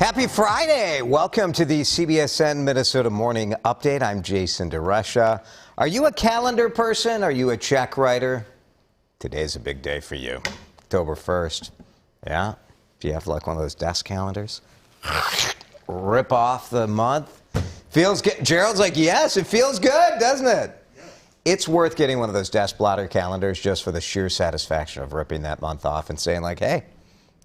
Happy Friday! Welcome to the CBSN Minnesota Morning Update. I'm Jason DeRusha. Are you a calendar person? Are you a check writer? Today's a big day for you. October 1st. Yeah? Do you have like one of those desk calendars? Rip off the month. Feels good. Gerald's like, yes, it feels good, doesn't it? It's worth getting one of those desk blotter calendars just for the sheer satisfaction of ripping that month off and saying like, hey,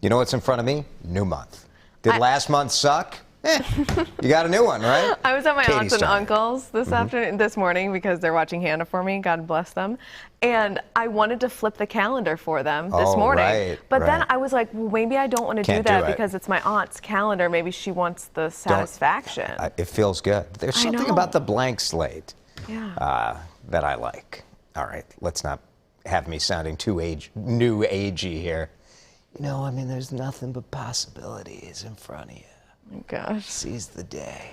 you know what's in front of me? New month. Did last month suck? You got a new one, right? I was at my aunts and uncles this morning because they're watching Hannah for me. God bless them. And I wanted to flip the calendar for them this morning. But then I was like, well, maybe I don't want to do that because it's my aunt's calendar. Maybe she wants the satisfaction. It feels good. There's something about the blank slate that I like. All right, let's not have me sounding too new agey here. You know, I mean, there's nothing but possibilities in front of you. Oh, gosh. Seize the day.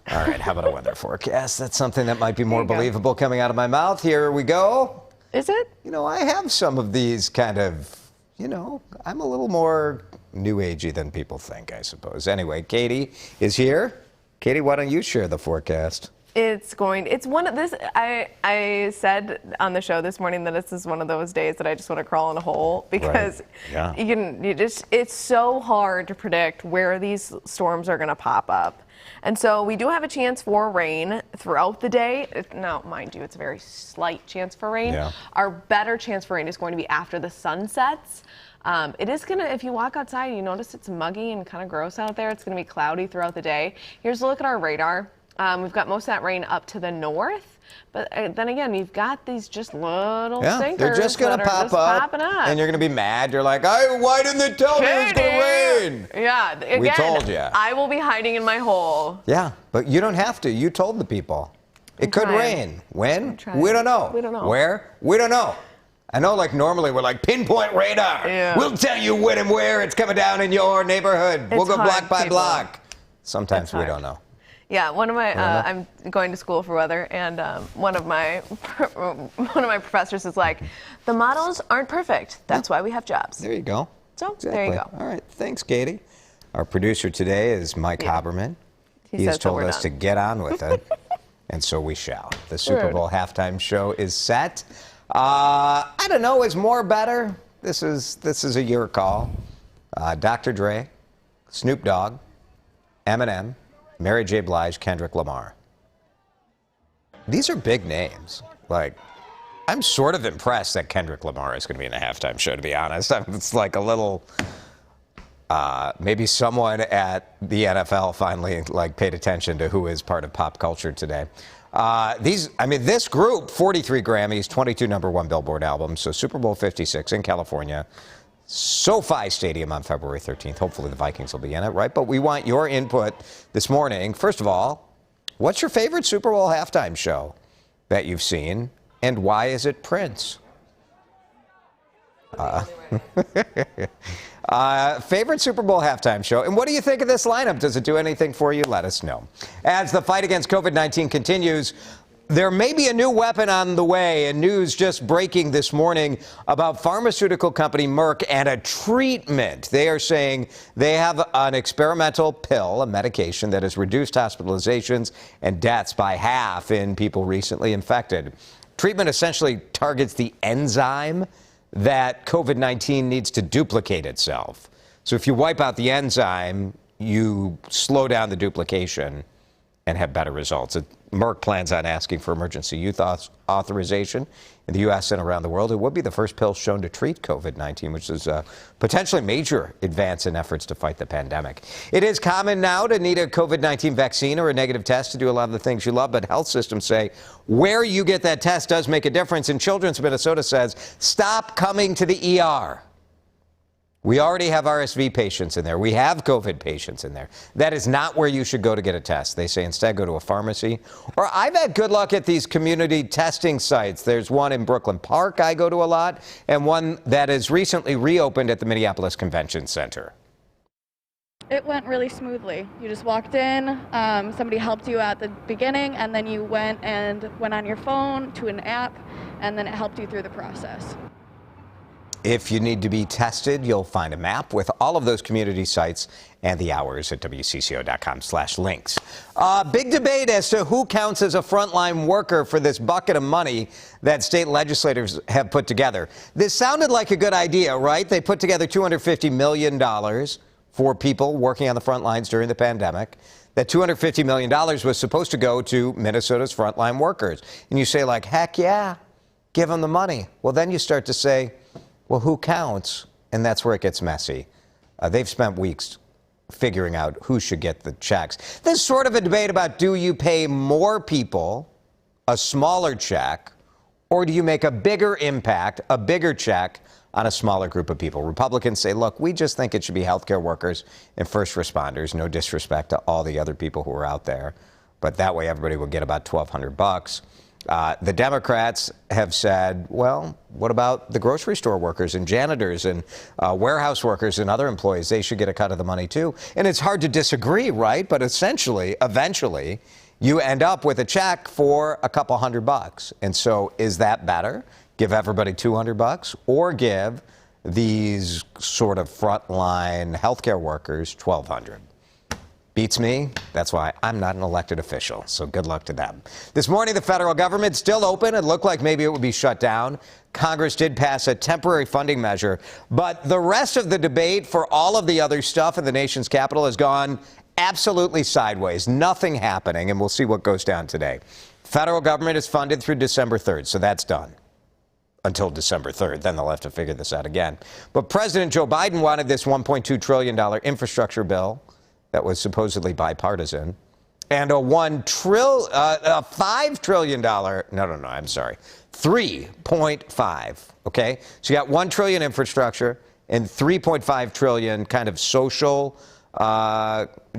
All right, how about a weather forecast? That's something that might be more believable coming out of my mouth. Here we go. Is it? You know, I have some of these kind of, you know, I'm a little more new agey than people think, I suppose. Anyway, Katie is here. Katie, why don't you share the forecast? It's one of this. I said on the show this morning that this is one of those days that I just want to crawl in a hole because it's so hard to predict where these storms are going to pop up. And so we do have a chance for rain throughout the day. Now, mind you, it's a very slight chance for rain. Yeah. Our better chance for rain is going to be after the sun sets. It is going to, if you walk outside and you notice it's muggy and kind of gross out there, it's going to be cloudy throughout the day. Here's a look at our radar. We've got most of that rain up to the north, but then again, you've got these just little stinkers. They're just going to pop up, and you're going to be mad. You're like, why didn't they tell me it was going to rain? Yeah, again, we told you. I will be hiding in my hole. Yeah, but you don't have to. You told the people. It could rain. When? We don't know. We don't know. Where? We don't know. I know, like, normally we're like, pinpoint radar. Yeah. We'll tell you when and where it's coming down in your neighborhood. We'll go block by block. Sometimes we don't know. Yeah, one of my I'm going to school for weather, and one of my professors is like, the models aren't perfect. That's why we have jobs. There you go. So there you go. All right, thanks, Katie. Our producer today is Mike Haberman. He has told us to get on with it, and so we shall. The Super Bowl halftime show is set. I don't know, is more better? This is a your call. Dr. Dre, Snoop Dogg, Eminem, Mary J. Blige, Kendrick Lamar. These are big names. Like, I'm sort of impressed that Kendrick Lamar is going to be in the halftime show, to be honest. It's like a little, maybe someone at the NFL finally like paid attention to who is part of pop culture today. This group, 43 Grammys, 22 #1 Billboard albums, so Super Bowl 56 in California. SoFi Stadium on February 13th. Hopefully the Vikings will be in it, right? But we want your input this morning. First of all, what's your favorite Super Bowl halftime show that you've seen, and why is it Prince? Favorite Super Bowl halftime show, and what do you think of this lineup? Does it do anything for you? Let us know. As the fight against COVID-19 continues, there may be a new weapon on the way, and news just breaking this morning about pharmaceutical company Merck and a treatment. They are saying they have an experimental pill, a medication that has reduced hospitalizations and deaths by half in people recently infected. Treatment essentially targets the enzyme that COVID-19 needs to duplicate itself. So if you wipe out the enzyme, you slow down the duplication and have better results. Merck plans on asking for emergency use authorization in the U.S. and around the world. It would be the first pill shown to treat COVID-19, which is a potentially major advance in efforts to fight the pandemic. It is common now to need a COVID-19 vaccine or a negative test to do a lot of the things you love, but health systems say where you get that test does make a difference. And Children's Minnesota says, stop coming to the ER. We already have RSV patients in there. We have COVID patients in there. That is not where you should go to get a test. They say instead go to a pharmacy. Or I've had good luck at these community testing sites. There's one in Brooklyn Park I go to a lot, and one that is recently reopened at the Minneapolis Convention Center. It went really smoothly. You just walked in, somebody helped you at the beginning, and then you went on your phone to an app, and then it helped you through the process. If you need to be tested, you'll find a map with all of those community sites and the hours at WCCO.com/links. Big debate as to who counts as a frontline worker for this bucket of money that state legislators have put together. This sounded like a good idea, right? They put together $250 million for people working on the front lines during the pandemic. That $250 million was supposed to go to Minnesota's frontline workers. And you say, like, heck yeah, give them the money. Well, then you start to say, well, who counts? And that's where it gets messy. They've spent weeks figuring out who should get the checks. There's sort of a debate about, do you pay more people a smaller check, or do you make a bigger impact, a bigger check on a smaller group of people? Republicans say, look, we just think it should be healthcare workers and first responders. No disrespect to all the other people who are out there, but that way everybody will get about $1,200. The Democrats have said, well, what about the grocery store workers and janitors and warehouse workers and other employees? They should get a cut of the money, too. And it's hard to disagree, right? But essentially, eventually, you end up with a check for a couple $100. And so is that better? Give everybody $200 or give these sort of frontline healthcare workers $1,200? Beats me. That's why I'm not an elected official. So good luck to them. This morning, the federal government still open. It looked like maybe it would be shut down. Congress did pass a temporary funding measure, but the rest of the debate for all of the other stuff in the nation's capital has gone absolutely sideways. Nothing happening, and we'll see what goes down today. Federal government is funded through December 3rd, so that's done. Until December 3rd. Then they'll have to figure this out again. But President Joe Biden wanted this $1.2 trillion infrastructure bill that was supposedly bipartisan, and a $5 trillion, I'm sorry, 3.5, okay? So you got 1 trillion infrastructure and 3.5 trillion kind of social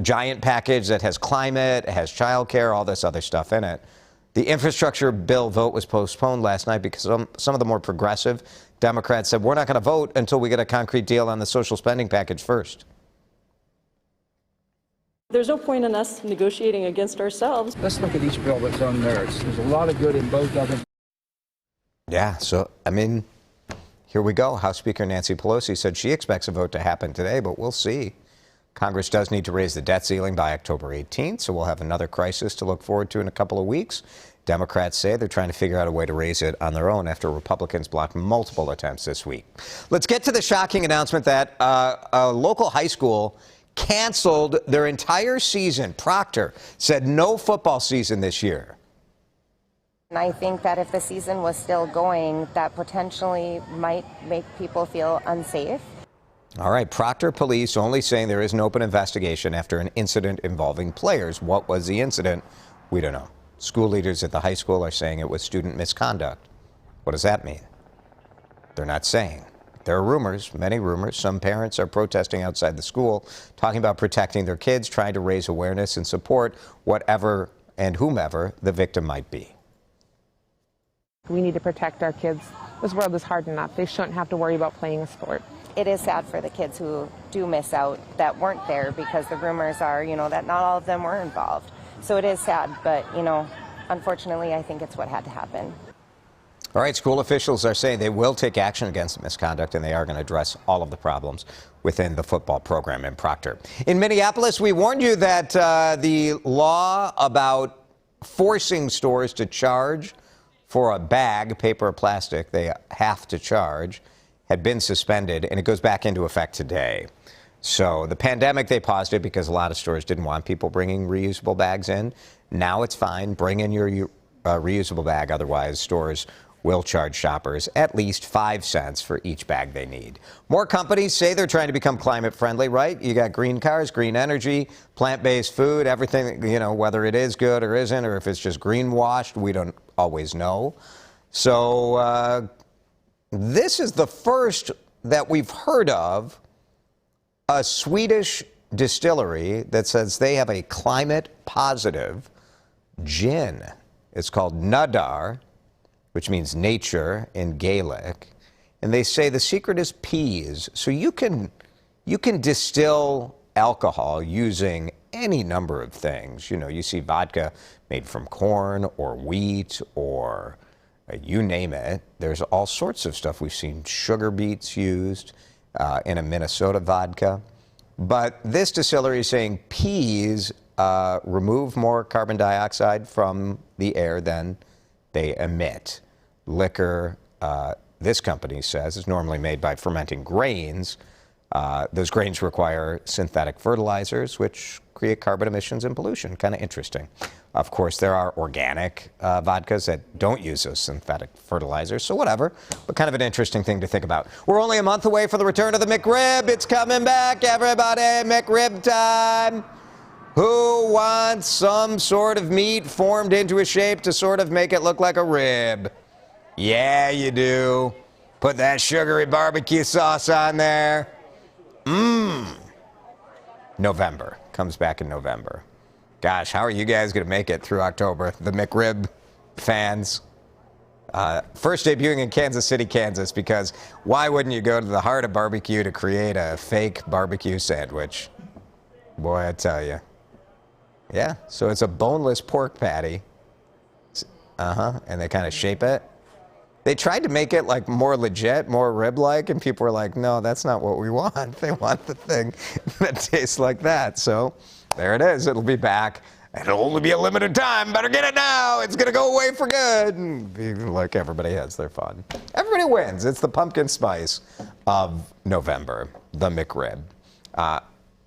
giant package that has climate, has childcare, all this other stuff in it. The infrastructure bill vote was postponed last night because some of the more progressive Democrats said, we're not going to vote until we get a concrete deal on the social spending package first. There's no point in us negotiating against ourselves. Let's look at each bill that's on merits. There's a lot of good in both of them. Yeah, so, I mean, here we go. House Speaker Nancy Pelosi said she expects a vote to happen today, but we'll see. Congress does need to raise the debt ceiling by October 18th, so we'll have another crisis to look forward to in a couple of weeks. Democrats say they're trying to figure out a way to raise it on their own after Republicans blocked multiple attempts this week. Let's get to the shocking announcement that a local high school canceled their entire season. Proctor said no football season this year. And I think that if the season was still going, that potentially might make people feel unsafe. All right, Proctor police only saying there is an open investigation after an incident involving players. What was the incident? We don't know. School leaders at the high school are saying it was student misconduct. What does that mean? They're not saying. There are rumors, many rumors. Some parents are protesting outside the school, talking about protecting their kids, trying to raise awareness and support whatever and whomever the victim might be. We need to protect our kids. This world is hard enough. They shouldn't have to worry about playing a sport. It is sad for the kids who do miss out that weren't there, because the rumors are, that not all of them were involved. So it is sad, but, unfortunately, I think it's what had to happen. All right, school officials are saying they will take action against the misconduct, and they are going to address all of the problems within the football program in Proctor. In Minneapolis, we warned you that the law about forcing stores to charge for a bag, paper or plastic, they have to charge, had been suspended, and it goes back into effect today. So the pandemic, they paused it because a lot of stores didn't want people bringing reusable bags in. Now it's fine. Bring in your reusable bag. Otherwise, stores will charge shoppers at least 5 cents for each bag they need. More companies say they're trying to become climate friendly, right? You got green cars, green energy, plant-based food, everything, whether it is good or isn't, or if it's just greenwashed, we don't always know. So this is the first that we've heard of a Swedish distillery that says they have a climate positive gin. It's called Nadar, which means nature in Gaelic. And they say the secret is peas. So you can distill alcohol using any number of things. You see vodka made from corn or wheat or, You name it. There's all sorts of stuff. We've seen sugar beets used in a Minnesota vodka. But this distillery is saying peas remove more carbon dioxide from the air than they emit. Liquor, this company says, is normally made by fermenting grains. Those grains require synthetic fertilizers, which create carbon emissions and pollution. Kind of interesting. Of course, there are organic vodkas that don't use those synthetic fertilizers, so whatever, but kind of an interesting thing to think about. We're only a month away from the return of the McRib. It's coming back, everybody. McRib time. Who wants some sort of meat formed into a shape to sort of make it look like a rib? Yeah, you do. Put that sugary barbecue sauce on there. November. Comes back in November. Gosh, how are you guys going to make it through October? The McRib fans. First debuting in Kansas City, Kansas, because why wouldn't you go to the heart of barbecue to create a fake barbecue sandwich? Boy, I tell you. Yeah, so it's a boneless pork patty. And they kind of shape it. They tried to make it like more legit, more rib-like, and people were like, no, that's not what we want. They want the thing that tastes like that. So there it is. It'll be back. It'll only be a limited time. Better get it now. It's going to go away for good. And like everybody has their fun. Everybody wins. It's the pumpkin spice of November, the McRib.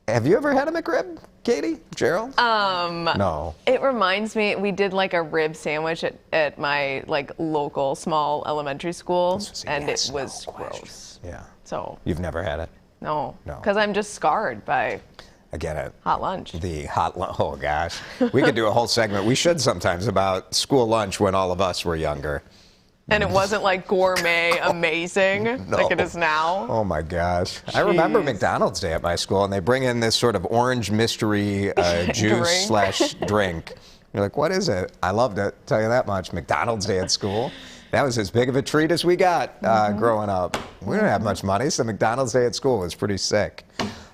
Have you ever had a McRib, Katie? Gerald? No. It reminds me, we did like a rib sandwich at my like local small elementary school, and it was gross. Yeah. So. You've never had it? No. No. Because I'm just scarred by. I get it. Hot lunch. The hot lunch. Oh, gosh. We could do a whole segment. We should sometimes about school lunch when all of us were younger. And it wasn't like gourmet amazing like it is now. Oh, my gosh. Jeez. I remember McDonald's Day at my school, and they bring in this sort of orange mystery juice/drink. You're like, what is it? I loved it, tell you that much. McDonald's Day at school. That was as big of a treat as we got growing up. We didn't have much money, so McDonald's Day at school was pretty sick.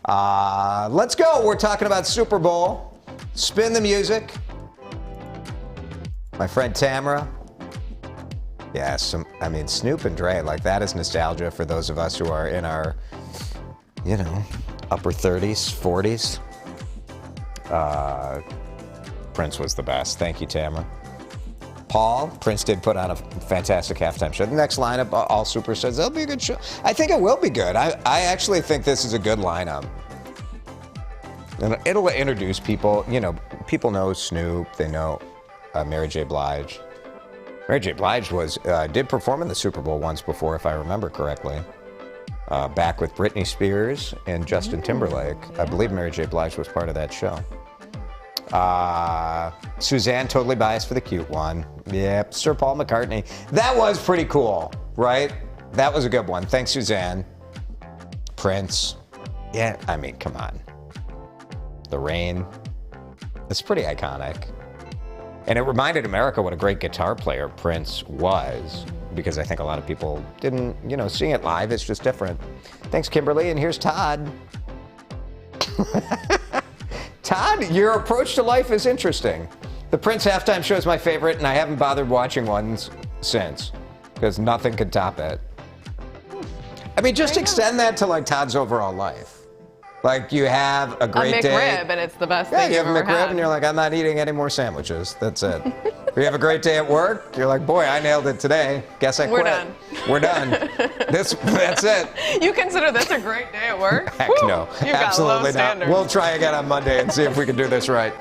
Let's go. We're talking about Super Bowl. Spin the music. My friend Tamara. Yeah, I mean, Snoop and Dre, like that is nostalgia for those of us who are in our, upper 30s, 40s. Prince was the best. Thank you, Tamara. Paul, Prince did put on a fantastic halftime show. The next lineup, all superstars. That'll be a good show. I think it will be good. I actually think this is a good lineup. And it'll introduce people. People know Snoop. They know Mary J. Blige. Mary J. Blige did perform in the Super Bowl once before, if I remember correctly. Back with Britney Spears and Justin Timberlake. I believe Mary J. Blige was part of that show. Suzanne, totally biased for the cute one. Yep, Sir Paul McCartney. That was pretty cool, right? That was a good one. Thanks, Suzanne. Prince. Yeah, I mean, come on. The Rain. It's pretty iconic. And it reminded America what a great guitar player Prince was, because I think a lot of people didn't, seeing it live is just different. Thanks, Kimberly. And here's Todd. Todd, your approach to life is interesting. The Prince halftime show is my favorite, and I haven't bothered watching one since, because nothing could top it. I mean, just extend that to like Todd's overall life. Like you have a great day. A McRib, and it's the best thing you you've have a ever McRib, had. and you're like, I'm not eating any more sandwiches. That's it. You have a great day at work. You're like, boy, I nailed it today. Guess I quit. We're done. We're done. That's it. You consider this a great day at work? Heck no. You've got Absolutely low not. standards. We'll try again on Monday and see if we can do this right.